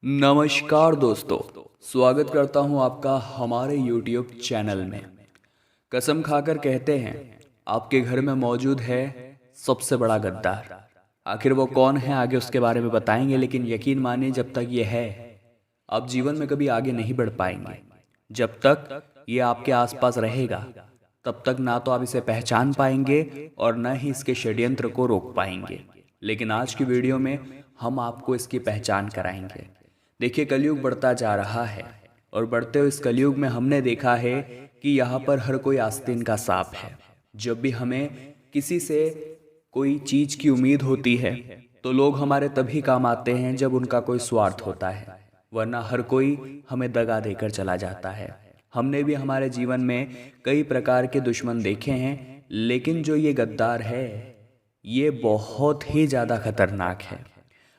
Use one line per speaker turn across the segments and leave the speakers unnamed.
नमस्कार दोस्तों, स्वागत करता हूं आपका हमारे YouTube चैनल में। कसम खाकर कहते हैं आपके घर में मौजूद है सबसे बड़ा गद्दार। आखिर वो कौन है आगे उसके बारे में बताएंगे, लेकिन यकीन मानिए जब तक ये है आप जीवन में कभी आगे नहीं बढ़ पाएंगे। जब तक ये आपके आसपास रहेगा तब तक ना तो आप इसे पहचान पाएंगे और न ही इसके षड्यंत्र को रोक पाएंगे। लेकिन आज की वीडियो में हम आपको इसकी पहचान कराएंगे। देखिए, कलयुग बढ़ता जा रहा है और बढ़ते हुए इस कलयुग में हमने देखा है कि यहाँ पर हर कोई आस्तीन का सांप है। जब भी हमें किसी से कोई चीज की उम्मीद होती है तो लोग हमारे तभी काम आते हैं जब उनका कोई स्वार्थ होता है, वरना हर कोई हमें दगा देकर चला जाता है। हमने भी हमारे जीवन में कई प्रकार के दुश्मन देखे हैं, लेकिन जो ये गद्दार है ये बहुत ही ज़्यादा खतरनाक है।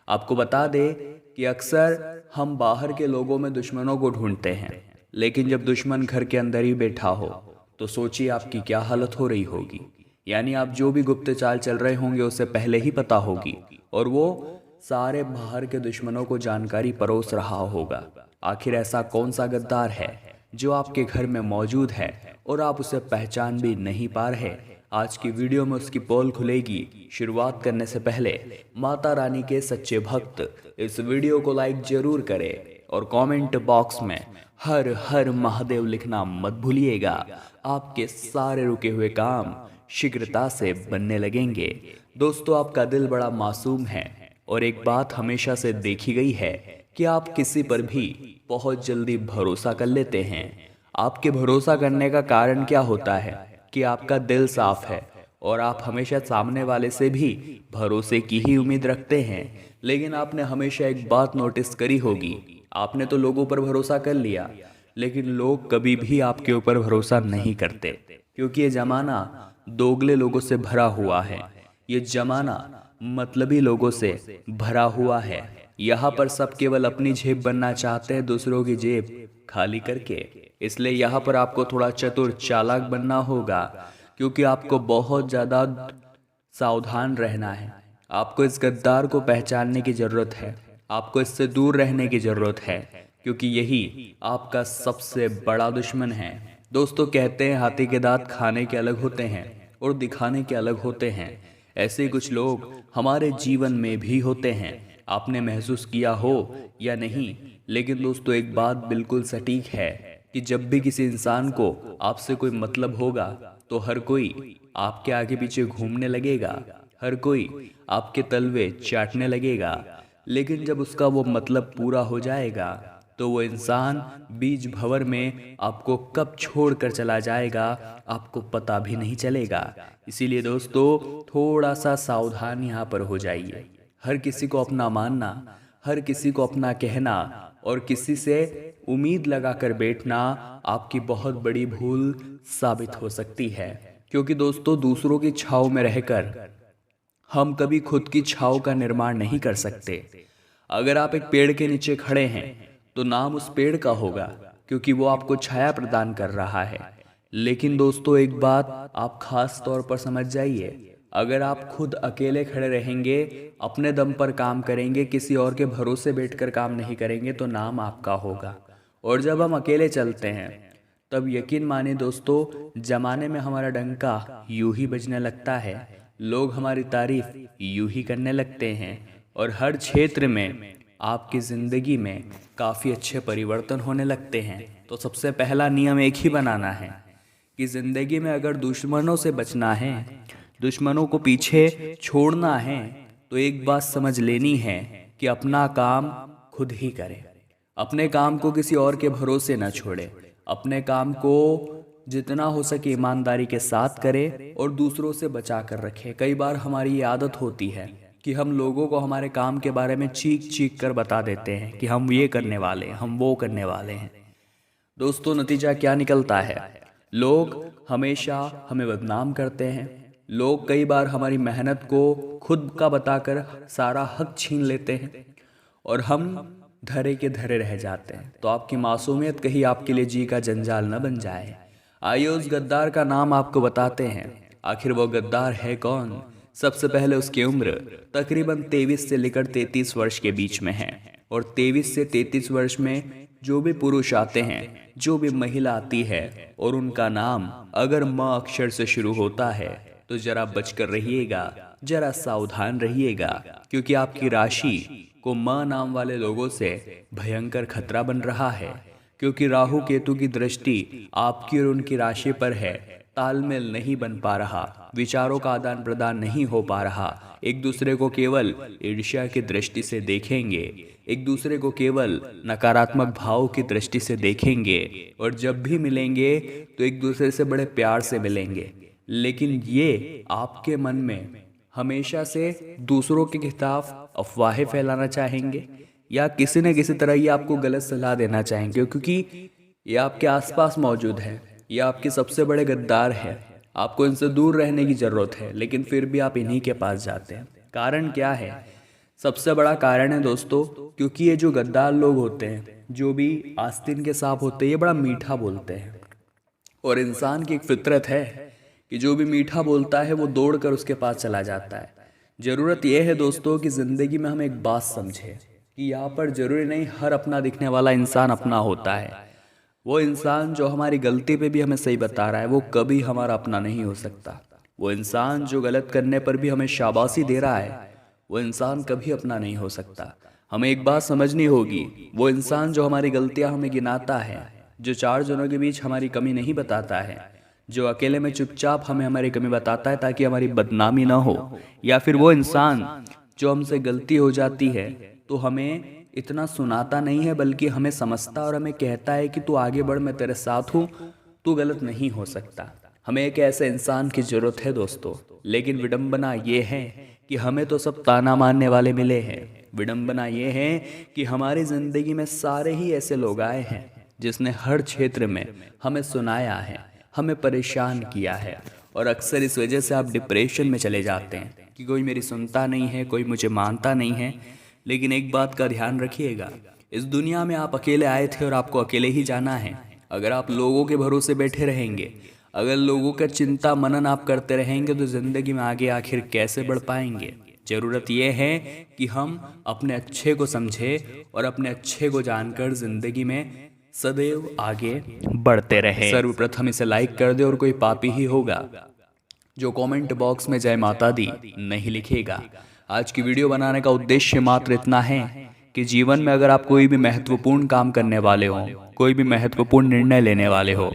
आपको बता दे कि अक्सर हम बाहर के लोगों में दुश्मनों को ढूंढते हैं, लेकिन जब दुश्मन घर के अंदर ही बैठा हो तो सोचिए आपकी क्या हालत हो रही होगी। यानी आप जो भी गुप्त चाल चल रहे होंगे उसे पहले ही पता होगी और वो सारे बाहर के दुश्मनों को जानकारी परोस रहा होगा। आखिर ऐसा कौन सा गद्दार है जो आपके घर में मौजूद है और आप उसे पहचान भी नहीं पा रहे? आज की वीडियो में उसकी पोल खुलेगी। शुरुआत करने से पहले माता रानी के सच्चे भक्त इस वीडियो को लाइक जरूर करें और कमेंट बॉक्स में हर हर महादेव लिखना मत भूलिएगा। आपके सारे रुके हुए काम शीघ्रता से बनने लगेंगे। दोस्तों, आपका दिल बड़ा मासूम है और एक बात हमेशा से देखी गई है कि आप किसी पर भी बहुत जल्दी भरोसा कर लेते हैं। आपके भरोसा करने का कारण क्या होता है कि आपका दिल साफ है और आप हमेशा सामने वाले से भी भरोसे की ही उम्मीद रखते हैं। लेकिन आपने हमेशा एक बात नोटिस करी होगी, आपने तो लोगों पर भरोसा कर लिया, लेकिन लोग कभी भी आपके ऊपर भरोसा नहीं करते, क्योंकि ये जमाना दोगले लोगों से भरा हुआ है। ये जमाना मतलबी लोगों से भरा हुआ है। यहाँ पर सब केवल अपनी जेब बनना चाहते हैं, दूसरों की जेब खाली करके। इसलिए यहाँ पर आपको थोड़ा चतुर चालाक बनना होगा, क्योंकि आपको बहुत ज़्यादा सावधान रहना है। आपको इस गद्दार को पहचानने की ज़रूरत है, आपको इससे दूर रहने की ज़रूरत है, क्योंकि यही आपका सबसे बड़ा दुश्मन है। दोस्तों, कहते हैं हाथी के दांत खाने के अलग होते हैं और दिखाने के अलग होते हैं। ऐसे ही कुछ लोग हमारे जीवन में भी होते हैं। आपने महसूस किया हो या नहीं, लेकिन दोस्तों एक बात बिल्कुल सटीक है कि जब भी किसी इंसान को आपसे कोई मतलब होगा तो हर कोई आपके आगे पीछे घूमने लगेगा, हर कोई आपके तलवे चाटने लगेगा। लेकिन जब उसका वो मतलब पूरा हो जाएगा तो वो इंसान बीच भंवर में आपको कब छोड़ कर चला जाएगा आपको पता भी नहीं चलेगा। इसीलिए दोस्तों थोड़ा सा सावधान यहाँ पर हो जाइए। हर किसी को अपना मानना, हर किसी को अपना कहना और किसी से उम्मीद लगाकर बैठना आपकी बहुत बड़ी भूल साबित हो सकती है। क्योंकि दोस्तों दूसरों की छाव में रहकर हम कभी खुद की छाव का निर्माण नहीं कर सकते। अगर आप एक पेड़ के नीचे खड़े हैं तो नाम उस पेड़ का होगा, क्योंकि वो आपको छाया प्रदान कर रहा है। लेकिन दोस्तों एक बात आप खास तौर पर समझ जाइए, अगर आप खुद अकेले खड़े रहेंगे, अपने दम पर काम करेंगे, किसी और के भरोसे बैठकर काम नहीं करेंगे, तो नाम आपका होगा। और जब हम अकेले चलते हैं तब यकीन माने दोस्तों जमाने में हमारा डंका यूं ही बजने लगता है, लोग हमारी तारीफ यूं ही करने लगते हैं और हर क्षेत्र में आपकी ज़िंदगी में काफ़ी अच्छे परिवर्तन होने लगते हैं। तो सबसे पहला नियम एक ही बनाना है कि ज़िंदगी में अगर दुश्मनों से बचना है, दुश्मनों को पीछे छोड़ना है, तो एक बात समझ लेनी है कि अपना काम खुद ही करें। अपने काम को किसी और के भरोसे न छोड़े। अपने काम को जितना हो सके ईमानदारी के साथ करें और दूसरों से बचा कर रखें। कई बार हमारी ये आदत होती है कि हम लोगों को हमारे काम के बारे में चीख चीख कर बता देते हैं कि हम ये करने वाले हैं, हम वो करने वाले हैं। दोस्तों नतीजा क्या निकलता है? लोग हमेशा हमें बदनाम करते हैं। लोग कई बार हमारी मेहनत को खुद का बताकर सारा हक छीन लेते हैं और हम धरे के धरे रह जाते हैं। तो आपकी मासूमियत कहीं आपके लिए जी का जंजाल न बन जाए। आइए उस गद्दार का नाम आपको बताते हैं। आखिर वो गद्दार है कौन? सबसे पहले उसकी उम्र तकरीबन 23 से लेकर 33 वर्ष के बीच में है। और 23 से 33 वर्ष में जो भी पुरुष आते हैं, जो भी महिला आती है और उनका नाम अगर म अक्षर से शुरू होता है तो जरा बचकर रहिएगा, जरा सावधान रहिएगा, क्योंकि आपकी राशि को म नाम वाले लोगों से भयंकर खतरा बन रहा है। क्योंकि राहु केतु की दृष्टि आपकी और उनकी राशि पर है, तालमेल नहीं बन पा रहा, विचारों का आदान प्रदान नहीं हो पा रहा, एक दूसरे को केवल ईर्ष्या की दृष्टि से देखेंगे, एक दूसरे को केवल नकारात्मक भाव की दृष्टि से देखेंगे, और जब भी मिलेंगे तो एक दूसरे से बड़े प्यार से मिलेंगे। लेकिन ये आपके मन में हमेशा से दूसरों के खिलाफ अफवाहें फैलाना चाहेंगे या किसी न किसी तरह ये आपको गलत सलाह देना चाहेंगे, क्योंकि ये आपके आसपास मौजूद है, ये आपके सबसे बड़े गद्दार है। आपको इनसे दूर रहने की ज़रूरत है, लेकिन फिर भी आप इन्हीं के पास जाते हैं। कारण क्या है? सबसे बड़ा कारण है दोस्तों, क्योंकि ये जो गद्दार लोग होते हैं, जो भी आस्तीन के सांप होते हैं, ये बड़ा मीठा बोलते हैं। और इंसान की एक फितरत है कि जो भी मीठा बोलता है वो दौड़कर उसके पास चला जाता है। ज़रूरत यह है दोस्तों कि ज़िंदगी में हम एक बात समझें कि यहाँ पर ज़रूरी नहीं हर अपना दिखने वाला इंसान अपना होता है। वो इंसान जो हमारी गलती पे भी हमें सही बता रहा है वो कभी हमारा अपना नहीं हो सकता। वो इंसान जो गलत करने पर भी हमें शाबाशी दे रहा है वो इंसान कभी अपना नहीं हो सकता। हमें एक बात समझनी होगी, वो इंसान जो हमारी गलतियां हमें गिनाता है, जो चार जनों के बीच हमारी कमी नहीं बताता है, जो अकेले में चुपचाप हमें हमारी कमी बताता है ताकि हमारी बदनामी ना हो, या फिर वो इंसान जो हमसे गलती हो जाती है तो हमें इतना सुनाता नहीं है बल्कि हमें समझता और हमें कहता है कि तू आगे बढ़, मैं तेरे साथ हूँ, तू गलत नहीं हो सकता। हमें एक ऐसे इंसान की ज़रूरत है दोस्तों। लेकिन विडंबना ये है कि हमें तो सब ताना मारने वाले मिले हैं। विडंबना ये है कि हमारी ज़िंदगी में सारे ही ऐसे लोग आए हैं जिसने हर क्षेत्र में हमें सुनाया है, हमें परेशान किया है, और अक्सर इस वजह से आप डिप्रेशन में चले जाते हैं कि कोई मेरी सुनता नहीं है, कोई मुझे मानता नहीं है। लेकिन एक बात का ध्यान रखिएगा, इस दुनिया में आप अकेले आए थे और आपको अकेले ही जाना है। अगर आप लोगों के भरोसे बैठे रहेंगे, अगर लोगों का चिंता मनन आप करते रहेंगे तो ज़िंदगी में आगे आखिर कैसे बढ़ पाएंगे। ज़रूरत यह है कि हम अपने अच्छे को समझें और अपने अच्छे को जानकर ज़िंदगी में सदैव आगे बढ़ते रहें। सर्वप्रथम इसे लाइक कर दे, और कोई पापी ही होगा जो कमेंट बॉक्स में जय माता दी नहीं लिखेगा। आज की वीडियो बनाने का उद्देश्य मात्र इतना है कि जीवन में अगर आप कोई भी महत्वपूर्ण काम करने वाले हो, कोई भी महत्वपूर्ण निर्णय लेने वाले हो,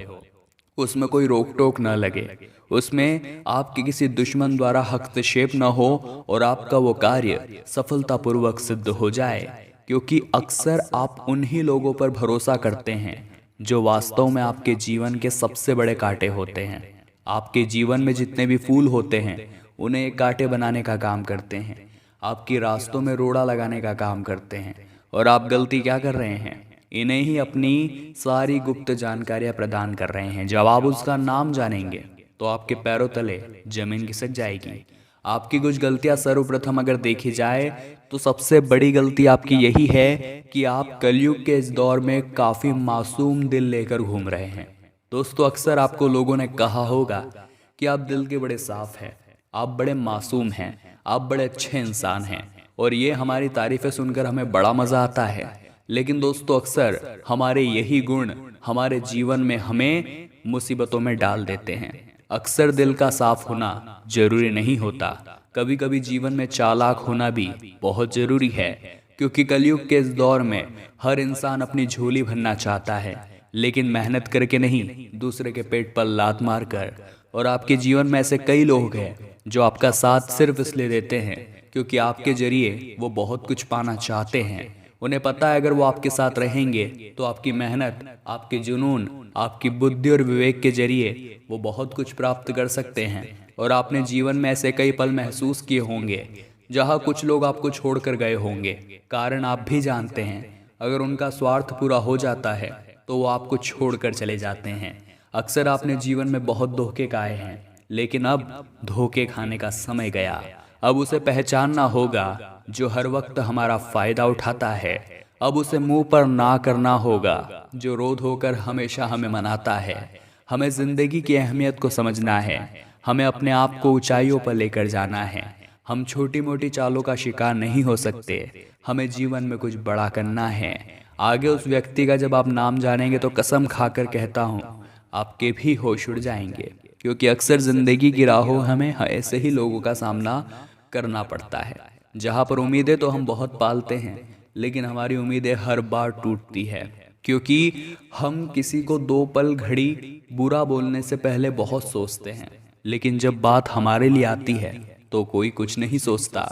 उसमें कोई रोक टोक न लगे, उसमें आपके किसी दुश्मन द्वारा हस्तक्षेप न हो और आपका वो कार्य सफलतापूर्वक सिद्ध हो जाए। क्योंकि अक्सर आप उन्हीं लोगों पर भरोसा करते हैं जो वास्तव में आपके जीवन के सबसे बड़े कांटे होते हैं। आपके जीवन में जितने भी फूल होते हैं उन्हें कांटे बनाने का काम करते हैं, आपके रास्तों में रोड़ा लगाने का काम करते हैं। और आप गलती क्या कर रहे हैं? इन्हें ही अपनी सारी गुप्त जानकारियां प्रदान कर रहे हैं। जब आप उसका नाम जानेंगे तो आपके पैरों तले जमीन खिसक जाएगी। आपकी कुछ गलतियां सर्वप्रथम अगर देखी जाए तो सबसे बड़ी गलती आपकी यही है कि आप कलयुग के इस दौर में काफ़ी मासूम दिल लेकर घूम रहे हैं। दोस्तों, अक्सर आपको लोगों ने कहा होगा कि आप दिल के बड़े साफ हैं, आप बड़े मासूम हैं, आप बड़े अच्छे इंसान हैं, और ये हमारी तारीफ़ें सुनकर हमें बड़ा मज़ा आता है। लेकिन दोस्तों, अक्सर हमारे यही गुण हमारे जीवन में हमें मुसीबतों में डाल देते हैं। अक्सर दिल का साफ होना जरूरी नहीं होता, कभी कभी जीवन में चालाक होना भी बहुत जरूरी है। क्योंकि कलयुग के इस दौर में हर इंसान अपनी झोली भरना चाहता है, लेकिन मेहनत करके नहीं, दूसरे के पेट पर लात मार कर। और आपके जीवन में ऐसे कई लोग हैं जो आपका साथ सिर्फ इसलिए देते हैं क्योंकि आपके जरिए वो बहुत कुछ पाना चाहते हैं। उन्हें पता है अगर वो आपके साथ रहेंगे तो आपकी मेहनत, आपके जुनून, आपकी बुद्धि और विवेक के जरिए वो बहुत कुछ प्राप्त कर सकते हैं। और आपने जीवन में ऐसे कई पल महसूस किए होंगे जहाँ कुछ लोग आपको छोड़कर गए होंगे। कारण आप भी जानते हैं, अगर उनका स्वार्थ पूरा हो जाता है तो वो आपको छोड़कर चले जाते हैं। अक्सर आपने जीवन में बहुत धोखे खाए हैं, लेकिन अब धोखे खाने का समय गया। अब उसे पहचानना होगा जो हर वक्त हमारा फायदा उठाता है। अब उसे मुंह पर ना करना होगा जो रो धोकर हमेशा हमें मनाता है। हमें जिंदगी की अहमियत को समझना है, हमें अपने आप को ऊंचाइयों पर लेकर जाना है। हम छोटी मोटी चालों का शिकार नहीं हो सकते। हमें जीवन में कुछ बड़ा करना है। आगे उस व्यक्ति का जब आप नाम जानेंगे तो कसम खाकर कहता हूँ आपके भी होश उड़ जाएंगे, क्योंकि अक्सर जिंदगी की राहों हमें ऐसे ही लोगों का सामना करना पड़ता है जहाँ पर उम्मीदें तो हम बहुत पालते हैं, लेकिन हमारी उम्मीदें हर बार टूटती है, क्योंकि हम किसी को 2 पल घड़ी बुरा बोलने से पहले बहुत सोचते हैं, लेकिन जब बात हमारे लिए आती है तो कोई कुछ नहीं सोचता।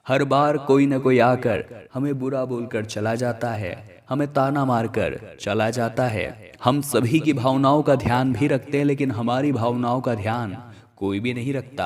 हर बार कोई न कोई आकर हमें बुरा बोलकर चला जाता है, हमें ताना मारकर चला जाता है। हम सभी की भावनाओं का ध्यान भी रखते हैं, लेकिन हमारी भावनाओं का ध्यान कोई भी नहीं रखता।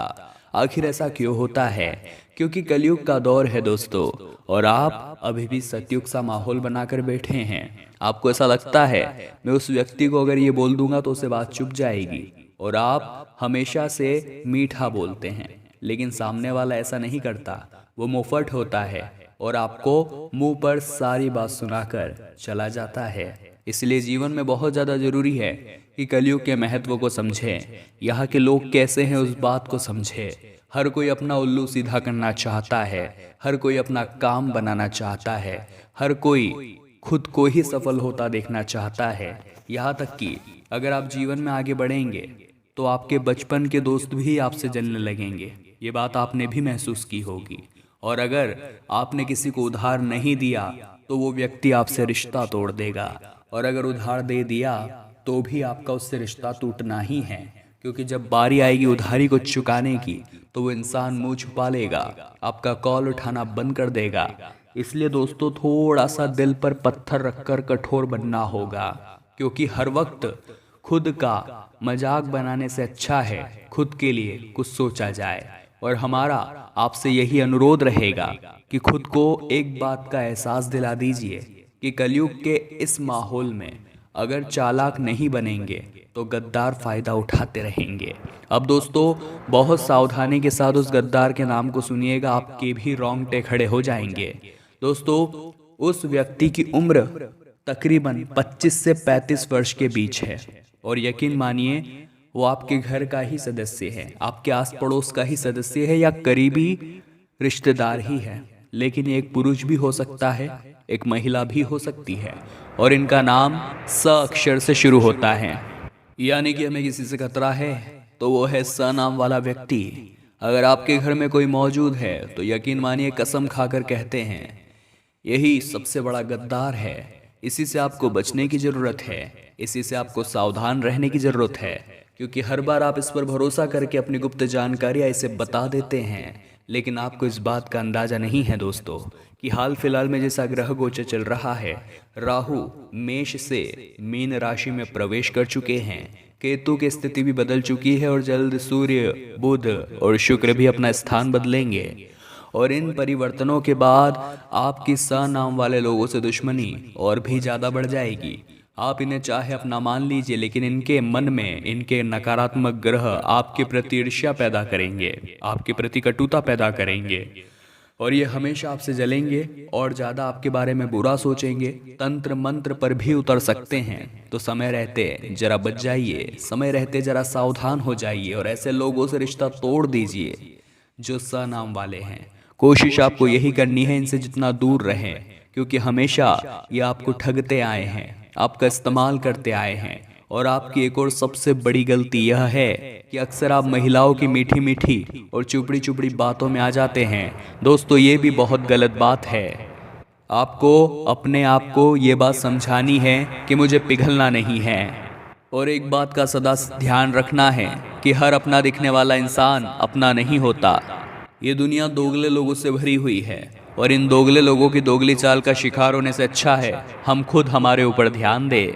आखिर ऐसा क्यों होता है? क्योंकि कलयुग का दौर है दोस्तों, और आप अभी भी सतयुग सा माहौल बनाकर बैठे हैं। आपको ऐसा लगता है मैं उस व्यक्ति को अगर ये बोल दूंगा तो उसे बात चुप जाएगी, और आप हमेशा से मीठा बोलते हैं, लेकिन सामने वाला ऐसा नहीं करता। वो मुंहफट होता है और आपको मुंह पर सारी बात सुनाकर चला जाता है। इसलिए जीवन में बहुत ज़्यादा जरूरी है कि कलयुग के महत्व को समझें, यहाँ के लोग कैसे हैं उस बात को समझें। हर कोई अपना उल्लू सीधा करना चाहता है, हर कोई अपना काम बनाना चाहता है, हर कोई खुद को ही सफल होता देखना चाहता है। यहाँ तक कि अगर आप जीवन में आगे बढ़ेंगे तो आपके बचपन के दोस्त भी आपसे जलने लगेंगे। ये बात आपने भी महसूस की होगी। और अगर आपने किसी को उधार नहीं दिया तो वो व्यक्ति आपसे रिश्ता तोड़ देगा, और अगर उधार दे दिया तो भी आपका उससे रिश्ता टूटना ही है, क्योंकि जब बारी आएगी उधारी को चुकाने की तो वो इंसान मुंह छुपा लेगा, आपका कॉल उठाना बंद कर देगा। इसलिए दोस्तों थोड़ा सा दिल पर पत्थर रखकर कठोर बनना होगा, क्योंकि हर वक्त खुद का मजाक बनाने से अच्छा है खुद के लिए कुछ सोचा जाए। और हमारा आपसे यही अनुरोध रहेगा कि खुद को एक बात का एहसास दिला दीजिए कि कलयुग के इस माहौल में अगर चालाक नहीं बनेंगे तो गद्दार फायदा उठाते रहेंगे। अब दोस्तों बहुत सावधानी के साथ उस गद्दार के नाम को सुनिएगा, आपके भी रोंगटे खड़े हो जाएंगे। दोस्तों उस व्यक्ति की उम्र तकरीबन 25 से 35 वर्ष के बीच है, और यकीन मानिए वो आपके घर का ही सदस्य है, आपके आस पड़ोस का ही सदस्य है, या करीबी रिश्तेदार ही है। लेकिन एक पुरुष भी हो सकता है, एक महिला भी हो सकती है, और इनका नाम स अक्षर से शुरू होता है। यानी कि हमें किसी से खतरा है तो वो है स नाम वाला व्यक्ति। अगर आपके घर में कोई मौजूद है तो यकीन मानिए कसम खाकर कहते हैं यही सबसे बड़ा गद्दार है। इसी से आपको बचने की जरूरत है, इसी से आपको सावधान रहने की जरूरत है, क्योंकि हर बार आप इस पर भरोसा करके अपनी गुप्त जानकारियां इसे बता देते हैं, लेकिन आपको इस बात का अंदाजा नहीं है दोस्तों कि हाल फिलहाल में जैसा ग्रह गोचर चल रहा है, राहु मेष से मीन राशि में प्रवेश कर चुके हैं, केतु की स्थिति भी बदल चुकी है, और जल्द सूर्य बुध और शुक्र भी अपना स्थान बदलेंगे। और इन परिवर्तनों के बाद आपकी स नाम वाले लोगों से दुश्मनी और भी ज्यादा बढ़ जाएगी। आप इन्हें चाहे अपना मान लीजिए, लेकिन इनके मन में इनके नकारात्मक ग्रह आपके प्रति ईर्ष्या पैदा करेंगे, आपके प्रति कटुता पैदा करेंगे, और ये हमेशा आपसे जलेंगे और ज़्यादा आपके बारे में बुरा सोचेंगे। तंत्र मंत्र पर भी उतर सकते हैं, तो समय रहते जरा बच जाइए, समय रहते जरा सावधान हो जाइए, और ऐसे लोगों से रिश्ता तोड़ दीजिए जो स नाम वाले हैं। कोशिश आपको यही करनी है इनसे जितना दूर रहें, क्योंकि हमेशा ये आपको ठगते आए हैं, आपका इस्तेमाल करते आए हैं। और आपकी एक और सबसे बड़ी गलती यह है कि अक्सर आप महिलाओं की मीठी मीठी और चुपड़ी चुपड़ी बातों में आ जाते हैं। दोस्तों ये भी बहुत गलत बात है। आपको अपने आप को ये बात समझानी है कि मुझे पिघलना नहीं है, और एक बात का सदा ध्यान रखना है कि हर अपना दिखने वाला इंसान अपना नहीं होता। ये दुनिया दोगले लोगों से भरी हुई है, और इन दोगले लोगों की दोगली चाल का शिकार होने से अच्छा है हम खुद हमारे ऊपर ध्यान दें।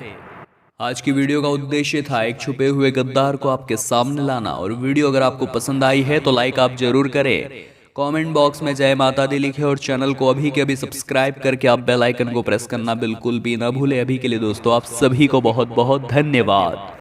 आज की वीडियो का उद्देश्य था एक छुपे हुए गद्दार को आपके सामने लाना, और वीडियो अगर आपको पसंद आई है तो लाइक आप जरूर करें, कमेंट बॉक्स में जय माता दी लिखें, और चैनल को अभी के अभी सब्सक्राइब करके आप बेल आइकन को प्रेस करना बिल्कुल भी ना भूलें। अभी के लिए दोस्तों आप सभी को बहुत बहुत धन्यवाद।